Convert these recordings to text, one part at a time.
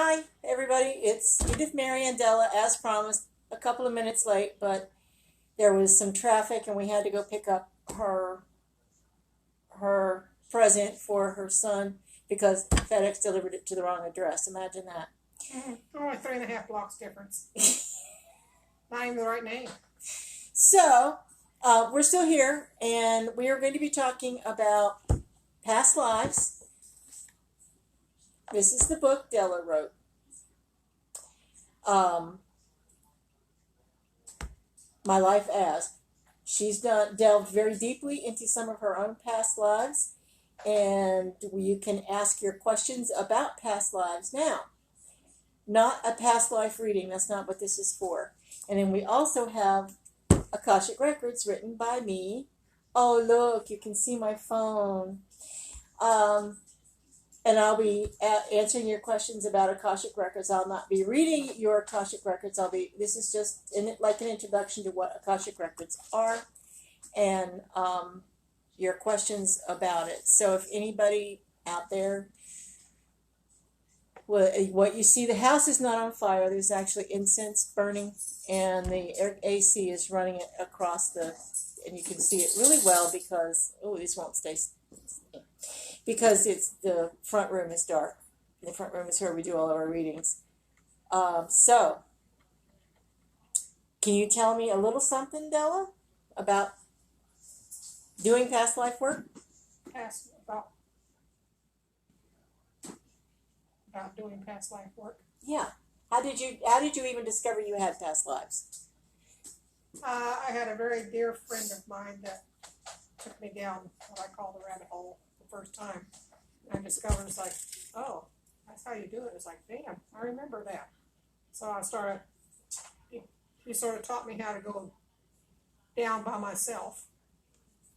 Hi, everybody. It's Edith, Mary, and Della, as promised. A couple of minutes late, but there was some traffic, and we had to go pick up her present for her son because FedEx delivered it to the wrong address. Imagine that. Only 3.5 blocks difference. Not even the right name. So, we're still here, and we are going to be talking about past lives. This is the book Della wrote. My life as she's delved very deeply into some of her own past lives, and you can ask your questions about past lives now. Not a past life reading. That's not what this is for. And then we also have Akashic Records written by me. Oh, look, you can see my phone. And I'll be answering your questions about Akashic Records. I'll not be reading your Akashic Records. This is just like an introduction to what Akashic Records are and your questions about it. So if anybody out there, what you see, the house is not on fire. There's actually incense burning, and the AC is running it across and you can see it really well because, this won't stay, because the front room is dark. The front room is where we do all of our readings. So, can you tell me a little something, Della, about doing past life work? About doing past life work. Yeah. How did you even discover you had past lives? I had a very dear friend of mine that took me down what I call the rabbit hole the first time. And I discovered it's like, oh, that's how you do it. It's like, damn, I remember that. So I started, he sort of taught me how to go down by myself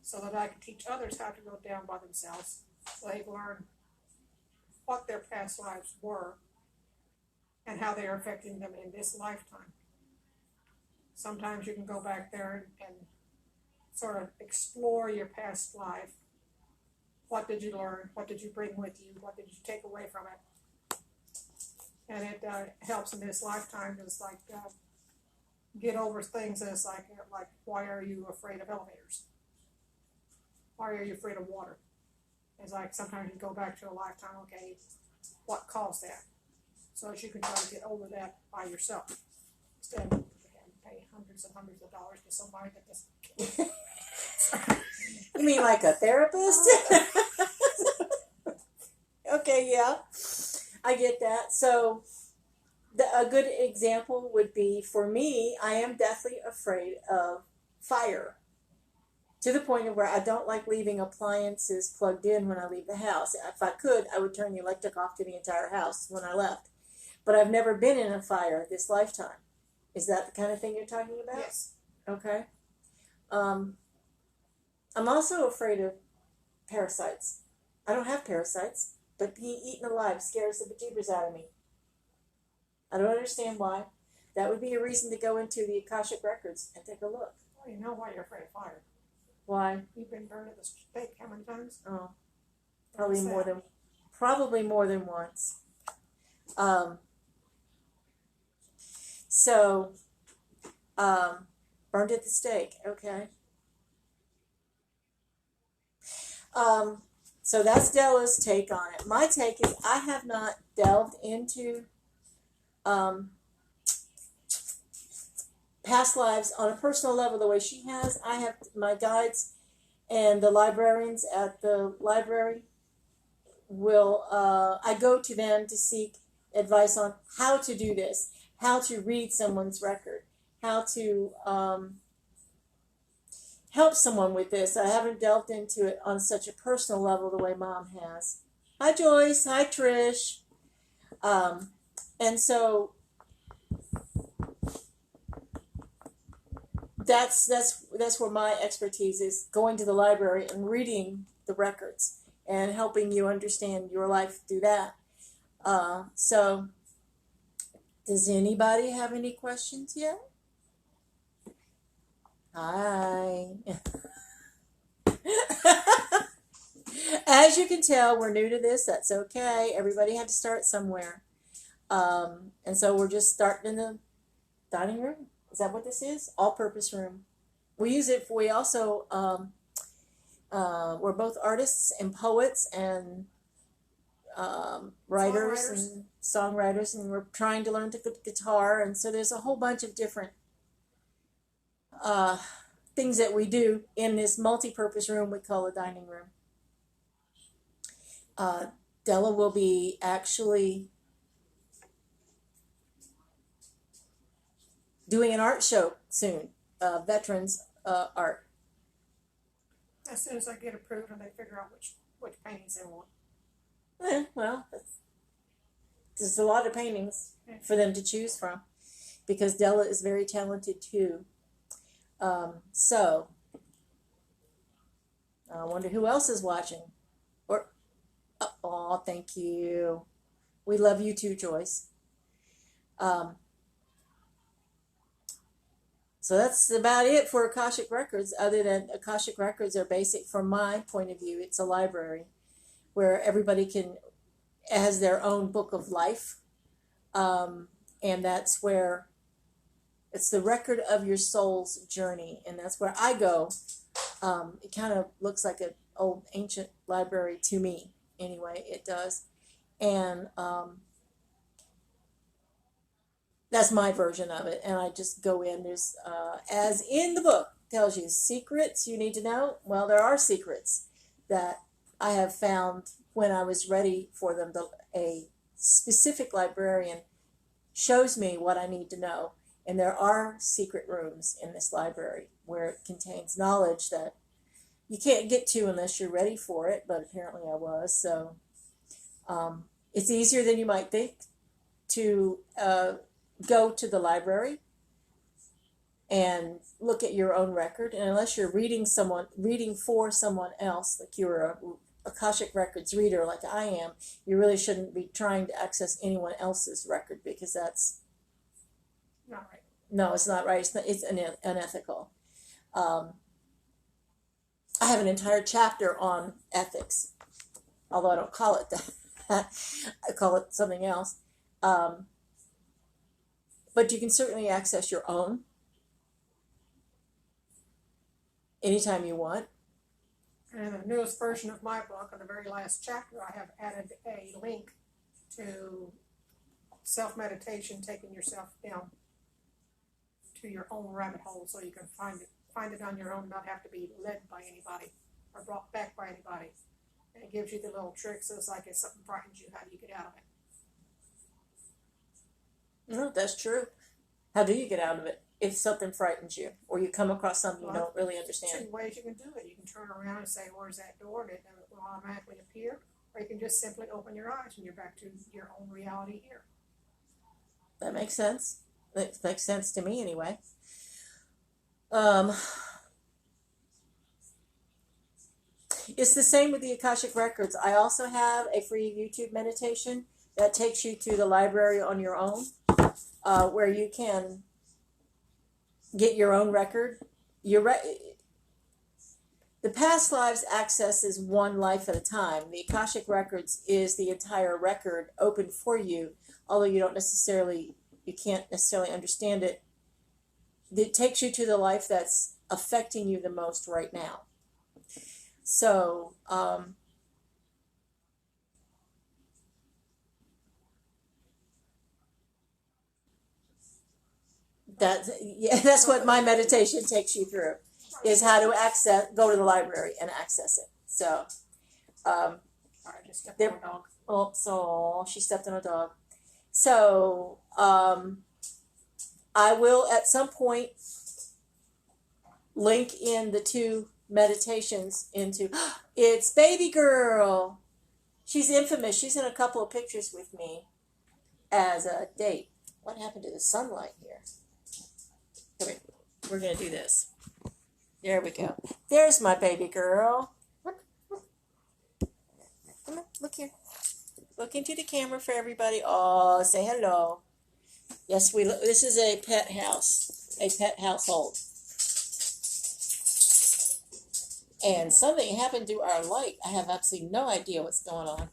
so that I could teach others how to go down by themselves so they could learn what their past lives were and how they are affecting them in this lifetime. Sometimes you can go back there and sort of explore your past life. What did you learn? What did you bring with you? What did you take away from it? And it helps in this lifetime. It's like get over things as like why are you afraid of elevators? Why are you afraid of water? It's like sometimes you go back to a lifetime. Okay, what caused that? So that you can try to get over that by yourself instead of pay hundreds and hundreds of dollars to somebody that doesn't. You mean like a therapist? Okay, yeah, I get that. So a good example would be, for me, I am deathly afraid of fire, to the point of where I don't like leaving appliances plugged in when I leave the house. If I could, I would turn the electric off to the entire house when I left. But I've never been in a fire this lifetime. Is that the kind of thing you're talking about? Yes. Okay. I'm also afraid of parasites. I don't have parasites, but being eaten alive scares the bejeebers out of me. I don't understand why. That would be a reason to go into the Akashic Records and take a look. Well, you know why you're afraid of fire. Why? You've been burned at the stake how many times? Oh, probably more than once. So, burned at the stake. Okay. So that's Della's take on it. My take is I have not delved into past lives on a personal level the way she has. I have my guides and the librarians at the library I go to them to seek advice on how to do this, how to read someone's record, how to help someone with this. I haven't delved into it on such a personal level the way Mom has. Hi, Joyce. Hi, Trish. And so that's where my expertise is, going to the library and reading the records and helping you understand your life through that. So does anybody have any questions yet? Hi. As you can tell, we're new to this. That's okay. Everybody had to start somewhere. And so we're just starting in the dining room. Is that what this is? All-purpose room. We use it for, we also, we're both artists and poets and writers and songwriters, and we're trying to learn to guitar. And so there's a whole bunch of different things that we do in this multi-purpose room we call a dining room. Della will be actually doing an art show soon, veterans art. As soon as I get approved and they figure out which paintings they want. Well, there's a lot of paintings for them to choose from because Della is very talented too. So, I wonder who else is watching. Or, oh, thank you. We love you too, Joyce. So that's about it for Akashic Records, other than Akashic Records are basic from my point of view. It's a library where everybody has their own book of life. And that's where it's the record of your soul's journey. And that's where I go. It kind of looks like an old ancient library to me. Anyway, it does. And that's my version of it. And I just go in. There's, as in the book tells you, secrets you need to know. Well, there are secrets that I have found when I was ready for them. A specific librarian shows me what I need to know. And there are secret rooms in this library where it contains knowledge that you can't get to unless you're ready for it, but apparently I was. So it's easier than you might think to go to the library and look at your own record. And unless you're reading for someone else, like you're a Akashic Records reader like I am, you really shouldn't be trying to access anyone else's record because that's not right. No, it's not right. It's unethical. I have an entire chapter on ethics, although I don't call it that. I call it something else. But you can certainly access your own anytime you want. And in the newest version of my book, in the very last chapter, I have added a link to self-meditation, taking yourself down to your own rabbit hole so you can find it on your own, not have to be led by anybody or brought back by anybody. And it gives you the little tricks. So it's like if something frightens you, how do you get out of it? No, that's true. How do you get out of it if something frightens you or you come across something you don't really understand? 2 ways you can do it. You can turn around and say, where's that door? And it will automatically appear. Or you can just simply open your eyes and you're back to your own reality here. That makes sense. That makes sense to me anyway. It's the same with the Akashic Records. I also have a free YouTube meditation that takes you to the library on your own, where you can get your own record. The past lives access is one life at a time. The Akashic Records is the entire record open for you, although you can't necessarily understand it. It takes you to the life that's affecting you the most right now. So, that's what my meditation takes you through, is how to go to the library and access it. So, Sorry, I just stepped on a dog. Oh, so she stepped on a dog. So, I will at some point link in the 2 meditations into, it's baby girl. She's infamous. She's in a couple of pictures with me as a date. What happened to the sunlight here? Come here. We're going to do this. There we go. There's my baby girl. Look. Come on, look here. Look into the camera for everybody. Oh, say hello. Yes, this is a pet house, a pet household. And something happened to our light. I have absolutely no idea what's going on.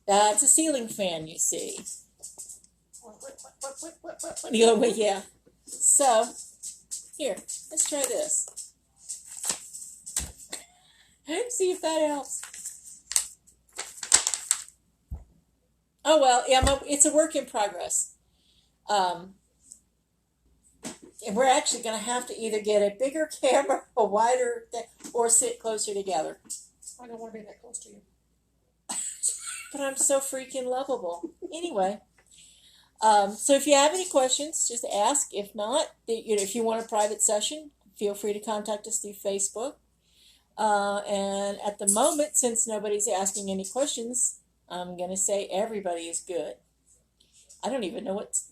That's a ceiling fan, you see. You go, well, yeah. So, here, let's try this. See if that helps. Oh well, yeah, it's a work in progress. And we're actually going to have to either get a bigger camera, a wider thing, or sit closer together. I don't want to be that close to you. But I'm so freaking lovable. Anyway, so if you have any questions, just ask. If not, if you want a private session, feel free to contact us through Facebook. And at the moment, since nobody's asking any questions, I'm going to say everybody is good. I don't even know what's...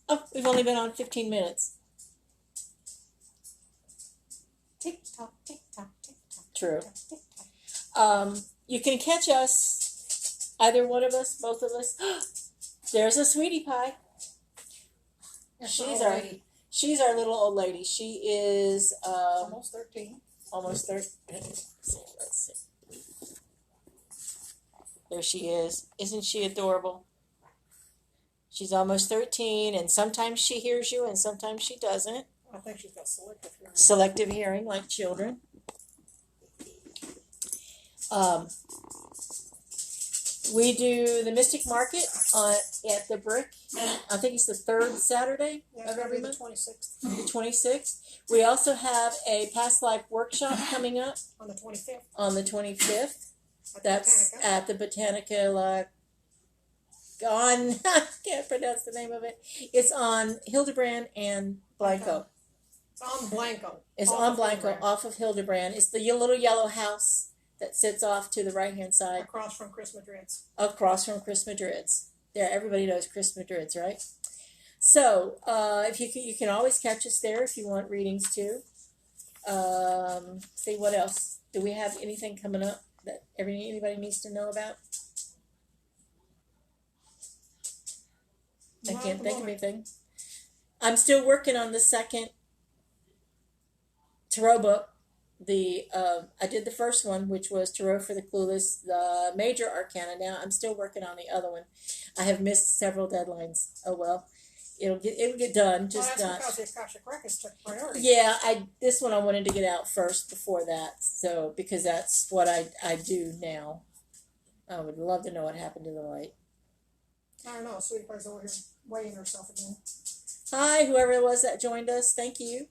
Oh, we've only been on 15 minutes. Tick-tock, tick-tock, tick-tock. True. Tick-tock. You can catch us, either one of us, both of us. There's a sweetie pie. She's our little old lady. She is almost 13. Almost 13. Let's see. There she is. Isn't she adorable? She's almost 13, and sometimes she hears you, and sometimes she doesn't. I think she's got selective hearing. Selective hearing, like children. We do the Mystic Market at the Brick. I think it's the third Saturday of every month. The 26th. The 26th. We also have a past life workshop coming up On the 25th. on the 25th. At That's Botanica. at the Botanica. I can't pronounce the name of it. It's on Hildebrand and Blanco. It's on Blanco. It's Off on of Blanco, Hildebrand. off of Hildebrand. It's the little yellow house that sits off to the right-hand side, Across from Chris Madrid's. across from Chris Madrid's. There, everybody knows Chris Madrid's, right? So, if you can always catch us there if you want readings too. See what else? Do we have anything coming up that anybody needs to know about? I Not can't at the think of moment. anything. I'm still working on the second tarot book. I did the first one, which was Tarot for the Clueless, the Major Arcana. Now I'm still working on the other one. I have missed several deadlines. Oh well, it'll get done. Just Well, not. that's because the Akashic Records took priority. Yeah, this one I wanted to get out first before that. So because that's what I do now. I would love to know what happened to the light. I don't know. Sweetie Pie's over here weighing herself again. Hi, whoever it was that joined us. Thank you.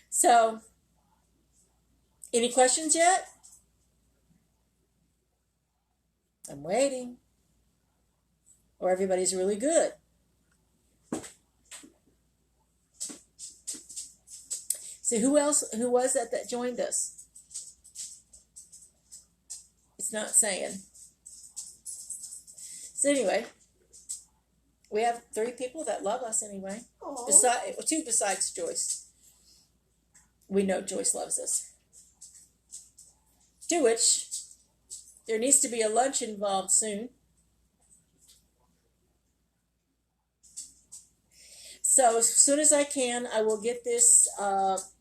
So, any questions yet? I'm waiting. Or everybody's really good. So who was that joined us? It's not saying. So anyway, we have 3 people that love us anyway. Aww. 2 besides Joyce. We know Joyce loves us. To which there needs to be a lunch involved soon. So as soon as I can, I will get this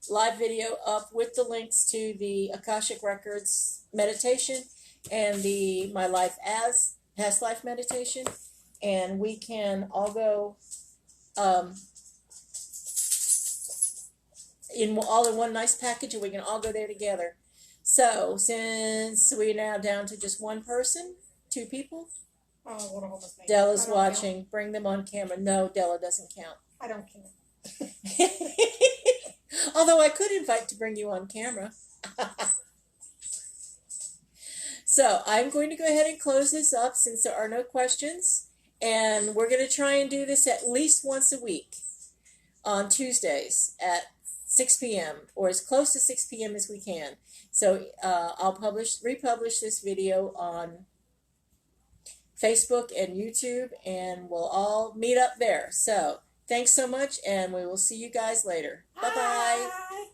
live video up with the links to the Akashic Records meditation and the My Life as Past Life meditation, and we can all go in one nice package, and we can all go there together. So since we're now down to just one person, 2 people, Oh, what a woman's name. Della's I don't watching. count. Bring them on camera. No, Della doesn't count. I don't care. Although I could invite to bring you on camera. So I'm going to go ahead and close this up since there are no questions. And we're going to try and do this at least once a week on Tuesdays at 6 p.m. or as close to 6 p.m. as we can. So I'll republish this video on Facebook and YouTube, and we'll all meet up there. So thanks so much, and we will see you guys later. Bye-bye. Bye.